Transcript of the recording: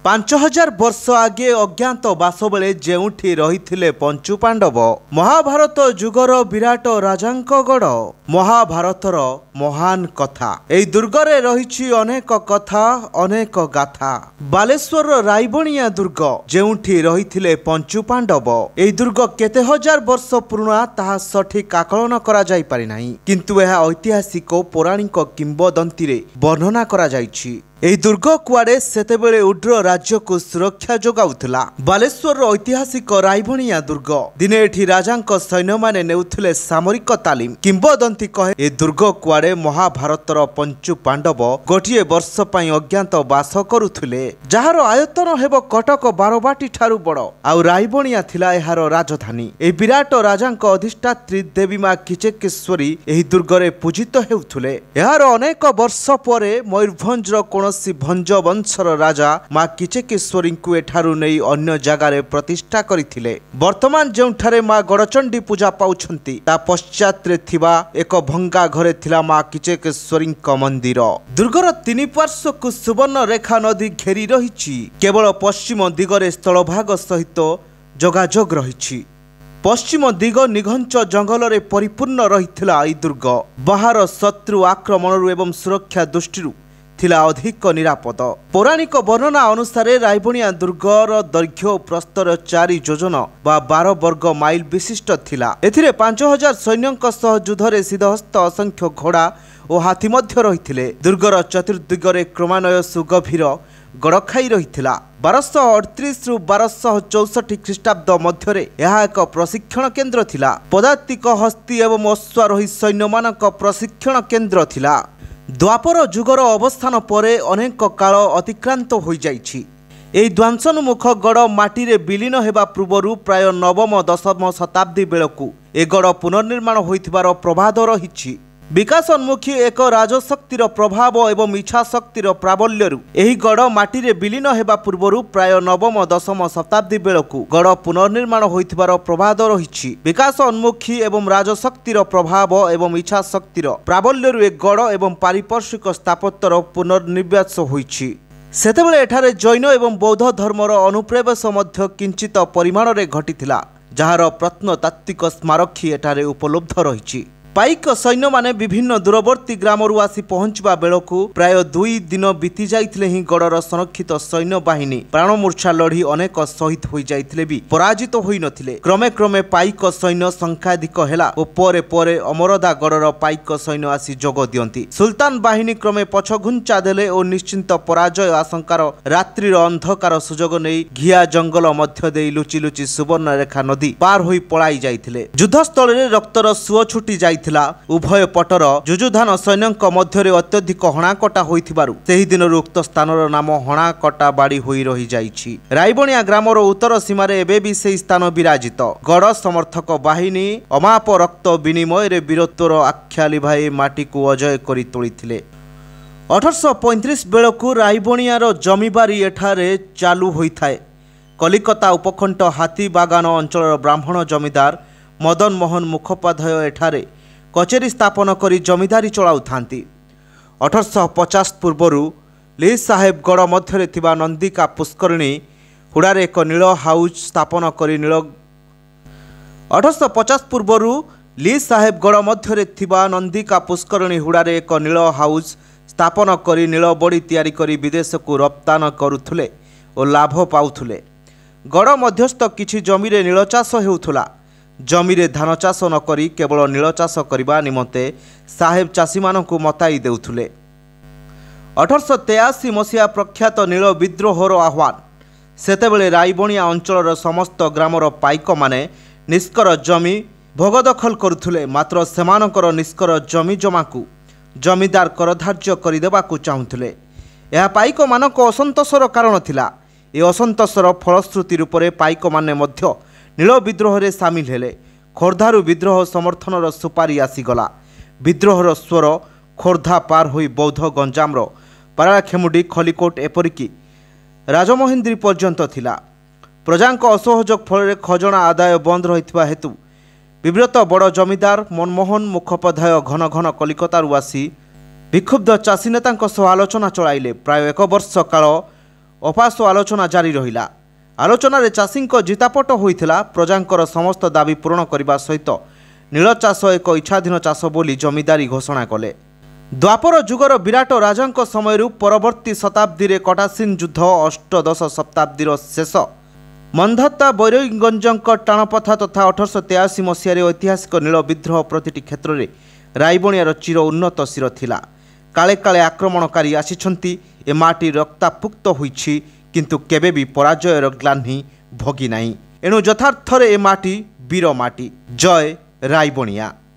5000 वर्ष आगे अज्ञात बास बेले जेउठी रही पंचु पांडव महाभारत जुगर विराट राजांक गढ़ महाभारतर महान कथा एई दुर्गरे रही अनेक कथा अनेक गाथा। बालेश्वर रायबणिया दुर्ग जेउठी रही पंचु पांडव एई दुर्ग केते हजार वर्ष पुराणा ताहा सठिक आकलन करा जाई पारि नाही, किंतु यह ऐतिहासिक पौराणिक किंबदंती रे वर्णना करा जाइछि। एही दुर्ग कुआडे सेतेबेले उड्र राज्य को सुरक्षा जोगाउथिला। बालेश्वर ऐतिहासिक रायबणिया दुर्ग दिने एठी राजांक सैन्य माने नेउथिले सामरिक तालीम। किंबदंती कहे ए दुर्ग कुआडे महाभारतर पंचु पांडव गोटिए वर्ष पई अज्ञात बास करुथिले, जहार आयतन हेबो कटक बारबाटी ठारू बड़ आउ रायबणिया थिला एहार राजधानी। ए विराट राजांक अधिष्ठात्री देवी मा किचकेश्वरी एही दुर्गरे पूजित हेउथिले। एहार अनेक वर्ष परे मयूरभंजर भंज वंशर राजा माँ किचकेश्वरी को एठारु नहीं अन्य जगार प्रतिष्ठा करथिले। वर्तमान जेउठारे माँ गड़चंडी पूजा पाउछंती ता पश्चात रे थिबा एक भंगा घरे थिला माँ किचकेश्वरी मंदिर। दुर्गर तीन पार्श्व को सुवर्ण रेखा नदी घेरी रहिछि। केवल पश्चिम दिगरे स्थलभाग सहित जोगाजोग रहिछि। पश्चिम दिग निघंच जंगल रे परिपूर्ण रहिथिला एई दुर्ग बाहर शत्रु आक्रमण एवं सुरक्षा दृष्टि थिला अधिक निरापद। पौराणिक वर्णना अनुसार रायबणिया दुर्गर दैर्घ्य प्रस्तर 4 योजना बा 12 वर्ग माइल विशिष्ट थिला। एथिरे 5000 सैन्यक सह युद्धरे सिद्धहस्त असंख्य घोड़ा और हाथी मध्य रहिथिले। दुर्गर चतुर्दिगरे क्रमान्वय सुगभीर गड़खाई रहिथिला। 1238 रु 1264 ख्रीष्टाब्द मध्यरे यह एक प्रशिक्षण केन्द्र थिला। पदातिक हस्ती एवं अश्वारोही सैन्यमानक प्रशिक्षण केन्द्र थिला। द्वापर जुगर अवस्थान परे अनेक काल अतिक्रांत हो जाइछि। एई ध्वंसोन्मुख गढ़ माटी विलीन हेबा पूर्वरु प्राय नवम दशम शताब्दी बेलकु ए गढ़ पुनर्निर्माण होइथिबार प्रभाव रहिछि। विकासोन्मुखी एक राजशक्तिर प्रभाव एवं इच्छा शक्तिर प्राबल्यरु एही गढ़ माटी विलीन हेबा पूर्वरु प्राय नवम दशम शताब्दी बेलकु गढ़ पुनर्निर्माण होइथिबार प्रभाव रहिछि। विकासोन्मुखी एवं राजशक्तिर प्रभाव एवं इच्छा शक्तिर प्राबल्यरु ए गढ़ एवं पारिपार्श्विक स्थापत्यर पुनर्निर्वास होइछि। सेतेबेले एठारे जैन एवं बौद्ध धर्मर अनुप्रवेश मध्य किंचित परिमाण रे घटिथिला, जहार प्रत्नतात्विक स्मारकी एठारे उपलब्ध रहिछि। पाइक सैन्य माने विभिन्न दूरवर्ती ग्रामरु आसी पहुंचवा बेलकु प्राय 2 दिन बीती जाइथिले ही गढ़र संरक्षित सैन्य बाहिनी प्राणमूर्छा लढ़ी अनेक शहीद हो जाइथिले भी पराजित होई नथिले। क्रमे क्रमे पाइक सैन्य संख्याधिक हेला ओ परे परे अमरदा गढ़र पाइक सैन्य आसी जोग दियंती। सुल्तान बाहिनी क्रमे पछघुंचा देले ओ निश्चिंत पराजय आशंकार रात्रिर अंधकार सुजोग नेई घिया जंगल मध्य देई लुचि लुचि सुवर्ण रेखा नदी पार होई पळाई जाइथिले। युद्धस्थल रे रक्तर सुओ छुटी जाइथिला। उभय पटर जुजुधान सैन्यक मध्य अत्यधिक हणाकटा होइथिबारु सेही दिनरु उक्त स्थानर नाम हणाकटा बाड़ी होई रही जाइछि। रायबणिया ग्रामर उत्तर सीमारे एबे भी सेही स्थान विराजित। गढ़ समर्थक बाहिनी अमाप रक्त विनिमय रे वीरत्वर आख्या लिभाई माटी को अजय करी तोलिथिले। 1835 बेलकु रायबणियार जमीबारी एठारे चालू होइथाए। कलिकता उपखंड हाथीबागान अंचल ब्राह्मण जमीदार मदन मोहन मुखोपाध्याय एठारे कचेरी स्थापन करी जमीदारी चलाउ थांती। 1850 पूर्वरु ली साहेबगढ़ मध्य थिबा नंदिका पुष्करिणी हुड़ारे एक नील हाउस स्थापन करी 1850 पूर्वरु ली साहेबगढ़ मध्य थिबा नंदिका पुष्करिणी हुड़ारे एक नील हाउस स्थापन करी नील बड़ी तैयारी करी विदेश को रप्तान करुथुले और लाभ पाउथुले। गढ़ मध्यस्थ किछि जमीरे नील चाष हेउथुला। जमीरे धान चाष न करी केवल नील चाष करबा निमंते साहेब चाषी मानकु मताई देउथुले। 1883 मसीहा प्रख्यात नील विद्रोहर आह्वान। सेतेबेले रायबणिया अंचलर समस्त ग्रामर पाइक माने निष्कर जमी भोगदखल करुथुले, मात्र सेमानकर निष्कर जमी जमाकु जमीदार करधार्य करिदेबाकु चाहुथुले। यह पाइक मानक असंतोषर कारण थिला। ए असंतोषर फलश्रुति रूपरे पाइक माने मध्य नील विद्रोह रे सामिल हेले। खोर्धारु विद्रोह समर्थनर सुपारी आसीगला। विद्रोहर स्वर खोर्धा पार होई बौद्ध गंजामर पाराखेमुडी खलिकोट एपरिकी राजमहेंद्री पर्यंत थिला। प्रजांक असहयोग फल खजना आदाय बंद रहितबा हेतु विव्रत बड़ जमीदार मनमोहन मुखोपाध्याय घन घन कलिकतारु आसी विक्षुब्ध चाषी नेतांक सह आलोचना चलाइले। प्राय 1 वर्ष काल ଅପାସ ଆଲୋଚନା ଜାରି ରହିଲା। ଆଲୋଚନାରେ ଚାଷୀଙ୍କ ଜିତାପଟ ହୋଇଥିଲା। ପ୍ରଜାଙ୍କର ସମସ୍ତ ଦାବି ପୂରଣ କରିବା ସହିତ ନୀଳ ଚାଷ ଏକ ଇଚ୍ଛାଧୀନ ଚାଷ ବୋଲି ଜମିଦାରୀ ଘୋଷଣା କଲେ। ଦ୍ୱାପର ଯୁଗର ବିରାଟ ରାଜାଙ୍କ ସମୟରୁ ପରବର୍ତ୍ତୀ ଶତାବ୍ଦୀରେ କଟାସିନ୍ ଯୁଦ୍ଧ, ଅଷ୍ଟଦଶ ଶତାବ୍ଦୀର ଶେଷ ମନ୍ଧତା ବୈରଗଞ୍ଜଙ୍କ ଟାଣପଥା ତଥା 1883 ମସିହାରେ ଐତିହାସିକ ନୀଳ ବିଦ୍ରୋହ ପ୍ରତିଟି କ୍ଷେତ୍ରରେ ରାଇବଣିଆର ଚିର ଉନ୍ନତ ଶିର ଥିଲା। କାଳେ କାଳେ ଆକ୍ରମଣକାରୀ ଆସିଛନ୍ତି, ଏ ମାଟି ରକ୍ତାପୁକ୍ତ ହୋଇଛି, କିନ୍ତୁ କେବେ ବି ପରାଜୟର ଗ୍ଲାନି ଭୋଗି ନାହିଁ। ଏଣୁ ଯଥାର୍ଥରେ ଏ ମାଟି ବୀର ମାଟି। ଜୟ ରାଇବଣିଆ।